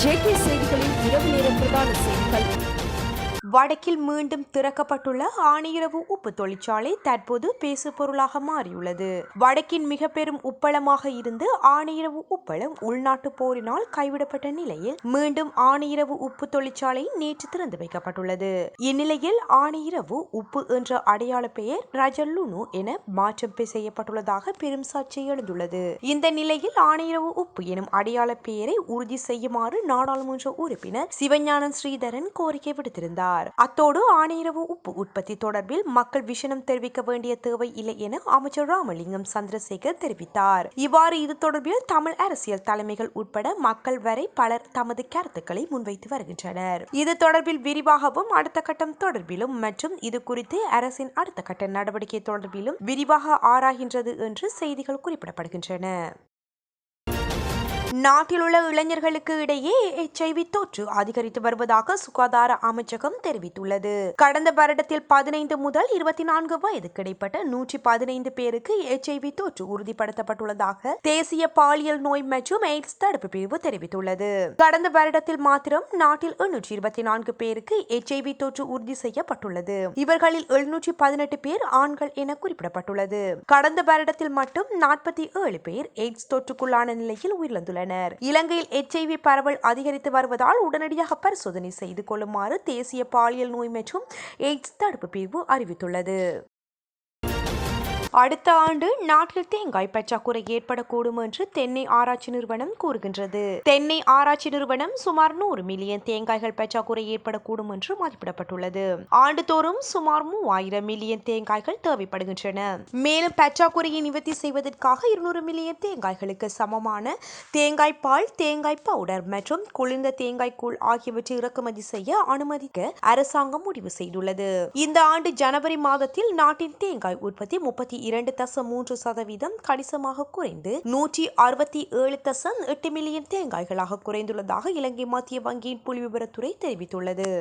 JK செய்திகளின் இரவு நேர பிரதான செய்திகள். வடக்கில் மீண்டும் திறக்கப்பட்டுள்ள ஆணையிறவு உப்பு தொழிற்சாலை தற்போது பேசு பொருளாக மாறியுள்ளது. வடக்கின் மிக பெரும் உப்பளமாக இருந்து ஆணையிறவு உப்பளம் உள்நாட்டு போரினால் கைவிடப்பட்ட நிலையில் மீண்டும் ஆணையிறவு உப்பு தொழிற்சாலை நேற்று திறந்து வைக்கப்பட்டுள்ளது. இந்நிலையில் ஆணையிறவு உப்பு என்ற அடையாள பெயர் ரஜல்லுனு என மாற்றம் செய்யப்பட்டுள்ளதாக பெரும் சர்ச்சை எழுந்துள்ளது. இந்த நிலையில் ஆணையிறவு உப்பு எனும் அடையாள பெயரை உறுதி செய்யுமாறு நாடாளுமன்ற உறுப்பினர் சிவஞானம் ஸ்ரீதரன் கோரிக்கை விடுத்திருந்தார். அத்தோடு ஆணையிறவு உப்பு உற்பத்தி தொடர்பில் மக்கள் விஷனம் தெரிவிக்க வேண்டிய தேவை இல்லை என அமைச்சர் ராமலிங்கம் சந்திரசேகர் தெரிவித்தார். இவ்வாறு இது தொடர்பில் தமிழ் அரசியல் தலைமைகள் உட்பட மக்கள் வரை பலர் தமது கருத்துக்களை முன்வைத்து வருகின்றனர். இது தொடர்பில் விரிவாகவும் அடுத்த கட்டம் தொடர்பிலும் மற்றும் இது குறித்து அரசின் அடுத்த கட்ட நடவடிக்கை தொடர்பிலும் விரிவாக ஆராய்கின்றது என்று செய்திகள் குறிப்பிடப்படுகின்றன. நாட்டில் உள்ள இளைஞர்களுக்கு இடையே HIV தொற்று அதிகரித்து வருவதாக சுகாதார அமைச்சகம் தெரிவித்துள்ளது. கடந்த வருடத்தில் 15 முதல் 24 வயதுக்கு இடைப்பட்ட 115 பேருக்கு HIV தொற்று உறுதிப்படுத்தப்பட்டுள்ளதாக தேசிய பாலியல் நோய் மற்றும் எய்ட்ஸ் தடுப்பு பிரிவு தெரிவித்துள்ளது. கடந்த வருடத்தில் மாத்திரம் நாட்டில் 824 பேருக்கு HIV தொற்று உறுதி செய்யப்பட்டுள்ளது. இவர்களில் 718 பேர் ஆண்கள் என குறிப்பிடப்பட்டுள்ளது. கடந்த வருடத்தில் மட்டும் 47 பேர் எய்ட்ஸ் தொற்றுக்குள்ளான நிலையில் உயிரிழந்துள்ளனர். இலங்கையில் HIV பரவல் அதிகரித்து வருவதால் உடனடியாக பரிசோதனை செய்து கொள்ளுமாறு தேசிய பாலியல் நோய் மற்றும் எய்ட்ஸ் தடுப்பு பிரிவு அறிவித்துள்ளது. அடுத்த ஆண்டு நாட்டில் தேங்காய் பற்றாக்குறை ஏற்படக்கூடும் என்று தென்னை ஆராய்ச்சி நிறுவனம் கூறுகின்றது. தென்னை ஆராய்ச்சி நிறுவனம் சுமார் 100 மில்லியன் தேங்காய்கள் பற்றாக்குறை ஏற்படக்கூடும் என்று மதிப்பிடப்பட்டுள்ளது. ஆண்டுதோறும் சுமார் 3000 மில்லியன் தேங்காய்கள் தேவைப்படுகின்றன. மேலும் பற்றாக்குறையை நிவர்த்தி செய்வதற்காக 200 மில்லியன் தேங்காய்களுக்கு சமமான தேங்காய் பால், தேங்காய் பவுடர் மற்றும் குளிர்ந்த தேங்காய் கூழ் ஆகியவற்றை இறக்குமதி செய்ய அனுமதிக்க அரசாங்கம் முடிவு செய்துள்ளது. இந்த ஆண்டு ஜனவரி மாதத்தில் நாட்டின் தேங்காய் உற்பத்தி 32.3% கணிசமாக குறைந்து 167.8 மில்லியன் தேங்காய்களாக குறைந்துள்ளதாக இலங்கை மத்திய வங்கியின் புள்ளிவிவரத்துறை தெரிவித்துள்ளது.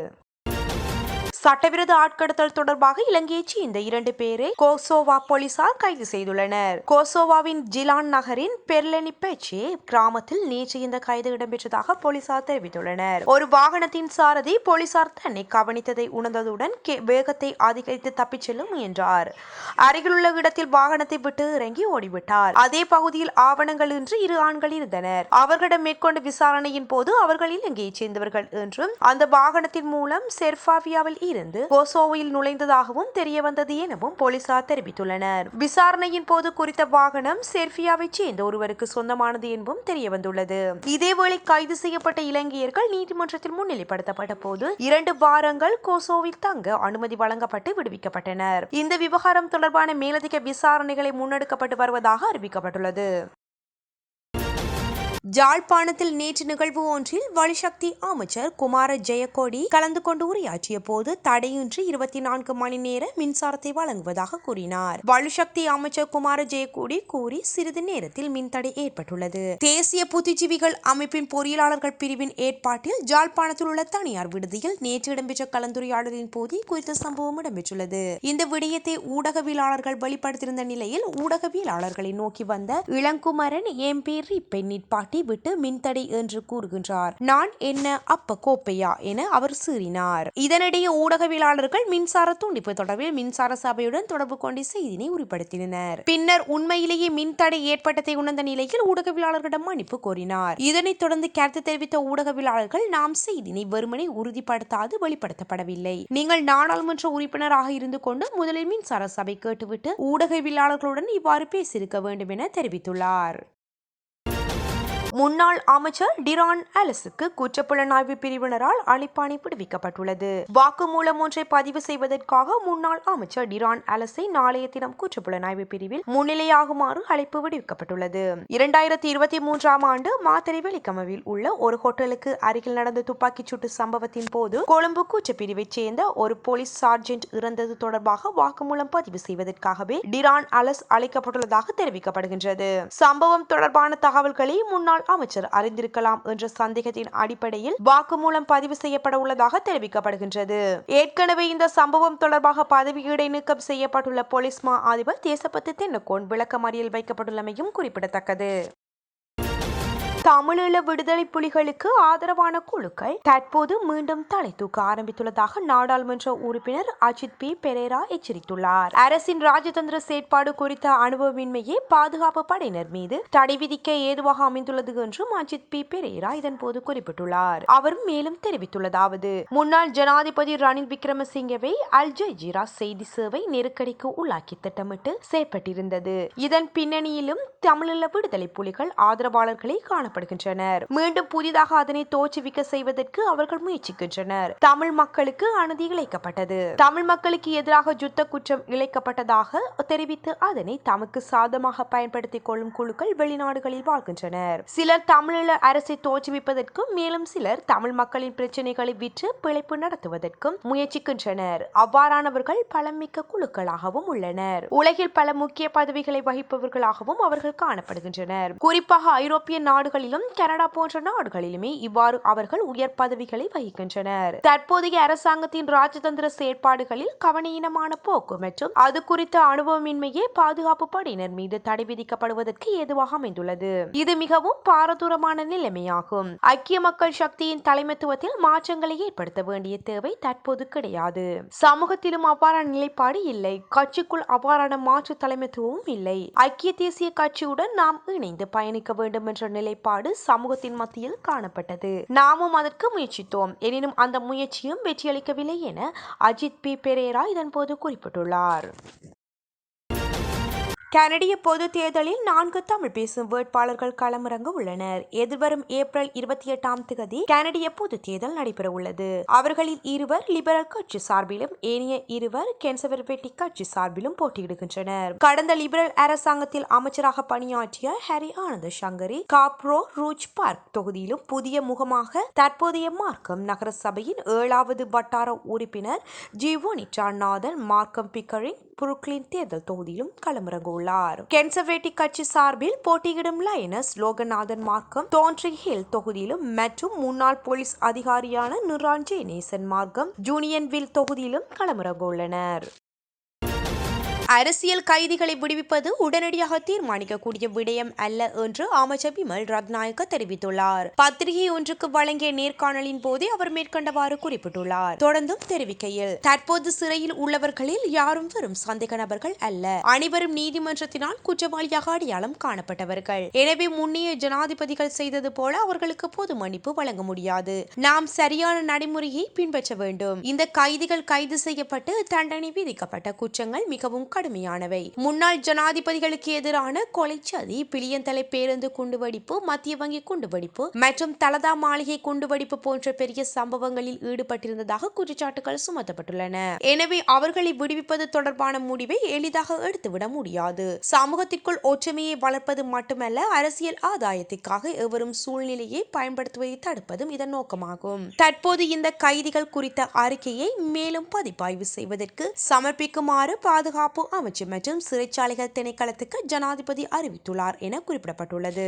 சட்டவிரோத ஆட்கடத்தல் தொடர்பாக இலங்கையைச் சேர்ந்த 2 பேரை கோசோவா போலீசார் கைது செய்துள்ளனர். கோசோவாவின் ஜிலான் நகரின் பெர்லெனிபெச்சே கிராமத்தில் நேற்று இந்த கைது இடம்பெற்றதாக போலீசார் தெரிவித்துள்ளனர். ஒரு வாகனத்தின் சாரதி போலீசார் தன்னை கவனித்ததை உணர்ந்ததுடன் வேகத்தை அதிகரித்து தப்பிச் செல்ல முயன்றார். அருகிலுள்ள இடத்தில் வாகனத்தை விட்டு இறங்கி ஓடிவிட்டார். அதே பகுதியில் ஆவணங்கள் இன்றி 2 ஆண்கள் இருந்தனர். அவர்களிடம் மேற்கொண்ட விசாரணையின் போது அவர்கள் இலங்கையைச் சேர்ந்தவர்கள் என்றும் அந்த வாகனத்தின் மூலம் செர்பாவியாவில் இருந்து கோசோவில் நுழைந்ததாகவும் தெரிய வந்தது எனவும் போலீசார் தெரிவித்துள்ளனர். விசாரணையின் போது குறித்த வாகனம் செர்பியாவை சேர்ந்த ஒருவருக்கு சொந்தமானது என்பதும் தெரிய வந்துள்ளது. இதேவேளை கைது செய்யப்பட்ட இலங்கையர்கள் நீதிமன்றத்தில் முன்னிலைப்படுத்தப்பட்ட போது 2 வாரங்கள் கோசோவில் தங்க அனுமதி வழங்கப்பட்டு விடுவிக்கப்பட்டனர். இந்த விவகாரம் தொடர்பான மேலதிக விசாரணைகளை முன்னெடுக்கப்பட்டு வருவதாக அறிவிக்கப்பட்டுள்ளது. ஜாழ்ப்பாணத்தில் நேற்று நிகழ்வு ஒன்றில் வலுசக்தி அமைச்சர் குமார ஜெயக்கொடி கலந்து கொண்டு உரையாற்றிய போது தடையின்றி 24 மணி நேர மின்சாரத்தை வழங்குவதாக கூறினார். வலுசக்தி அமைச்சர் குமார ஜெயக்கொடி கூறி சிறிது நேரத்தில் மின்தடை ஏற்பட்டுள்ளது. தேசிய புத்திஜீவிகள் அமைப்பின் பொறியாளர்கள் பிரிவின் ஏற்பாட்டில் ஜாழ்ப்பாணத்தில் உள்ள தனியார் விடுதியில் நேற்று இடம்பெற்ற கலந்துரையாடலின் போது குறித்த சம்பவம் இடம்பெற்றுள்ளது. இந்த விடயத்தை ஊடகவியலாளர்கள் வெளிப்படுத்தியிருந்த நிலையில் ஊடகவியலாளர்களை நோக்கி வந்த இளங்குமரன் MP ரிப்பை நிற்பாட்டி விட்டு மின்தடை என்று கூறுகின்றார். நான் என்ன அப்ப கோப்பையா என அவர் சீறினார். இதனிடையே ஊடகவியலாளர்கள் மின்சார துண்டிப்பு தொடர்பில் மின்சார சபையுடன் தொடர்பு கொண்டு செய்தினை உறுதிப்படுத்தினர். பின்னர் உண்மையிலேயே மின்தடை ஏற்பட்டதை உணர்ந்த நிலையில் ஊடகவியலாளர்களிடம் மன்னிப்பு கோரினார். இதனைத் தொடர்ந்து கருத்து தெரிவித்த ஊடகவியலாளர்கள் நாம் செய்தினை வெறுமனை உறுதிப்படுத்தாது வெளிப்படுத்தப்படவில்லை. நீங்கள் நாடாளுமன்ற உறுப்பினராக இருந்து கொண்டு முதலில் மின்சார சபை கேட்டுவிட்டு ஊடகவியலாளர்களுடன் இவ்வாறு பேசியிருக்க வேண்டும் என தெரிவித்துள்ளார். முன்னாள் அமைச்சர் டிரான் அலஸுக்கு குற்றப்புலனாய்வு பிரிவினரால் அழைப்பாணை விடுவிக்கப்பட்டுள்ளது. வாக்குமூலம் ஒன்றை பதிவு செய்வதற்காக முன்னாள் அமைச்சர் டிரான் அலஸை நாளைய தினம் குற்றப்புலனாய்வு பிரிவில் முன்னிலையாகுமாறு அழைப்பு விடுவிக்கப்பட்டுள்ளது. 2023ஆம் ஆண்டு மாத்தறை வெலிகமவில் உள்ள ஒரு ஹோட்டலுக்கு அருகில் நடந்த துப்பாக்கிச் சூட்டு சம்பவத்தின் போது கொழும்பு குற்றப்பிரிவைச் சேர்ந்த ஒரு போலீஸ் சார்ஜென்ட் இறந்தது தொடர்பாக வாக்குமூலம் பதிவு செய்வதற்காகவே டிரான் அலஸ் அழைக்கப்பட்டுள்ளதாக தெரிவிக்கப்படுகின்றது. சம்பவம் தொடர்பான தகவல்களை முன்னாள் அமைச்சர் அறிந்திருக்கலாம் என்ற சந்தேகத்தின் அடிப்படையில் வாக்குமூலம் பதிவு செய்யப்பட உள்ளதாக தெரிவிக்கப்படுகின்றது. ஏற்கனவே இந்த சம்பவம் தொடர்பாக பதவி இடைநீக்கம் செய்யப்பட்டுள்ள போலீஸ் மா அதிபர் தேசபத்து தென்னக்கோன் விளக்கமறியல் வைக்கப்பட்டுள்ளமையும் குறிப்பிடத்தக்கது. தமிழீழ விடுதலை புலிகளுக்கு ஆதரவான குழுக்கள் தற்போது மீண்டும் தலை தூக்க ஆரம்பித்துள்ளதாக நாடாளுமன்ற உறுப்பினர் அஜித் பி பெரேரா எச்சரித்துள்ளார். அரசின் ராஜதந்திர செயற்பாடு குறித்த அனுபவமின்மையே பாதுகாப்பு படையினர் மீது தடை விதிக்க ஏதுவாக அமைந்துள்ளது என்றும் அஜித் பி பெரேரா இதன்போது குறிப்பிட்டுள்ளார். அவர் மேலும் தெரிவித்துள்ளதாவது: முன்னாள் ஜனாதிபதி ரணில் விக்ரமசிங்கவை அல் ஜசீரா செய்தி சேவை நெருக்கடிக்கு உள்ளாக்கி திட்டமிட்டு செயற்பட்டிருந்தது. இதன் பின்னணியிலும் தமிழீழ விடுதலை புலிகள் ஆதரவாளர்களை காணப்படுகின்றனர். மீண்டும் புதிதாக அதனை தோற்றுவிக்க செய்வதற்கு அவர்கள் முயற்சிக்கின்றனர். தமிழ் மக்களுக்கு அநீதி இழைக்கப்பட்டது, தமிழ் மக்களுக்கு எதிராக யுத்த குற்றம் இழைக்கப்பட்டதாக தெரிவித்து அதனை தமக்கு சாதமாக பயன்படுத்திக் கொள்ளும் குழுக்கள் வெளிநாடுகளில் வாழ்கின்றனர். சிலர் தமிழீழ அரசை தோற்றுவிப்பதற்கும் மேலும் சிலர் தமிழ் மக்களின் பிரச்சனைகளை விற்று பிழைப்பு நடத்துவதற்கும் முயற்சிக்கின்றனர். அவ்வாறானவர்கள் பலமிக்க குழுக்களாகவும் உள்ளனர். உலகில் பல முக்கிய பதவிகளை வகிப்பவர்களாகவும் அவர்கள் காணப்படுகின்றனர். குறிப்பாக ஐரோப்பிய நாடுகளிலும் கனடா போன்ற நாடுகளிலுமே இவ்வாறு அவர்கள் உயர் பதவிகளை வகிக்கின்றனர். தற்போதைய அரசாங்கத்தின் ராஜதந்திர செயற்பாடுகளில் கவனீனமான போக்கு மற்றும் அது குறித்த அனுபவமின்மையே பாதுகாப்பு படையினர் மீது தடை விதிக்கப்படுவதற்கு ஏதுவாக அமைந்துள்ளது. இது மிகவும் பாரதூரமான நிலைமையாகும். ஐக்கிய மக்கள் சக்தியின் தலைமைத்துவத்தில் மாற்றங்களை ஏற்படுத்த வேண்டிய தேவை தற்போது கிடையாது. சமூகத்திலும் அவ்வாறான நிலைப்பாடு இல்லை. கட்சிக்குள் அவ்வாறான மாற்று தலைமைத்துவமும் இல்லை. ஐக்கிய தேசிய கட்சியுடன் நாம் இணைந்து பயணிக்க வேண்டும் என்ற நிலைப்பாடு சமூகத்தின் மத்தியில் காணப்பட்டது. நாமும் அதற்கு முயற்சித்தோம். எனினும் அந்த முயற்சியும் வெற்றியளிக்கவில்லை என அஜித் பி பெரேரா இதன்போது குறிப்பிட்டுள்ளார். கனடிய பொது தேர்தலில் 4 தமிழ் பேசும் வேட்பாளர்கள் களமிறங்க உள்ளனர். எதிர்வரும் ஏப்ரல் 28 கனடிய பொது தேர்தல் நடைபெற உள்ளது. அவர்களில் 2 லிபரல் கட்சி சார்பிலும் ஏனைய 2 கன்சர்வேட்டிவ் கட்சி சார்பிலும் போட்டியிடுகின்றனர். கடந்த லிபரல் அரசாங்கத்தில் அமைச்சராக பணியாற்றிய ஹரி ஆனந்த சங்கரி காப்ரோ ரூச் பார்க் தொகுதியிலும் புதிய முகமாக தற்போதைய மார்க்கம் நகர சபையின் 7வது வட்டார உறுப்பினர் ஜீவோனிட்டா நாதன் மார்க்கம் பிக்கரிங் புருக்லின் தேர்தல் தொகுதியிலும் களமிறங்க உள்ளார். கன்சர்வேட்டிவ் கட்சி சார்பில் போட்டியிடும் லயனஸ் லோகநாதன் மார்க்கம் தோன்ட்ரி ஹில் தொகுதியிலும் மற்றும் முன்னாள் போலீஸ் அதிகாரியான நிராஞ்சே நேசன் மார்க்கம் ஜூனியன்வில் தொகுதியிலும் களமிறங்க உள்ளனர். அரசியல் கைதிகளை விடுவிப்பது உடனடியாக தீர்மானிக்கக்கூடிய விடயம் அல்ல என்று அமைச்சர் பிமல் ரத்நாயக்க தெரிவித்துள்ளார். பத்திரிகை ஒன்றுக்கு வழங்கிய நேர்காணலின் போதே அவர் மேற்கண்டவாறு குறிப்பிட்டுள்ளார். தொடர்ந்தும் தெரிவிக்கையில், தற்போது சிறையில் உள்ளவர்களில் யாரும் வெறும் சந்தேக நபர்கள் அல்ல. அனைவரும் நீதிமன்றத்தினால் குற்றவாளியாக அடையாளம் காணப்பட்டவர்கள். எனவே முன்னைய ஜனாதிபதிகள் செய்தது போல அவர்களுக்கு பொது மன்னிப்பு வழங்க முடியாது. நாம் சரியான நடைமுறையை பின்பற்ற வேண்டும். இந்த கைதிகள் கைது செய்யப்பட்டு தண்டனை விதிக்கப்பட்ட குற்றங்கள் மிகவும் கடுமையானவை. முன்னாள் ஜனாதிபதிகளுக்கு எதிரான கொலைச்சதி, பிளியந்தலை பேருந்து குண்டுவெடிப்பு, மத்திய வங்கி குண்டுவெடிப்பு மற்றும் தலதா மாளிகை குண்டுவெடிப்பு போன்ற பெரிய சம்பவங்களில் ஈடுபட்டிருந்ததாக குற்றச்சாட்டுகள் சுமத்தப்பட்டுள்ளன. எனவே அவர்களை விடுவிப்பது தொடர்பான முடிவை எளிதாக எடுத்துவிட முடியாது. சமூகத்திற்குள் ஒற்றுமையை வளர்ப்பது மட்டுமல்ல, அரசியல் ஆதாயத்திற்காக எவரும் சூழ்நிலையை பயன்படுத்துவதை தடுப்பதும் இதன் நோக்கமாகும். தற்போது இந்த கைதிகள் குறித்த அறிக்கையை மேலும் பதிப்பாய்வு செய்வதற்கு சமர்ப்பிக்குமாறு பாதுகாப்பு அமைச்சு மற்றும் சிறைச்சாலைகள் திணைக்களத்துக்கு ஜனாதிபதி அறிவித்துள்ளார் என குறிப்பிடப்பட்டுள்ளது.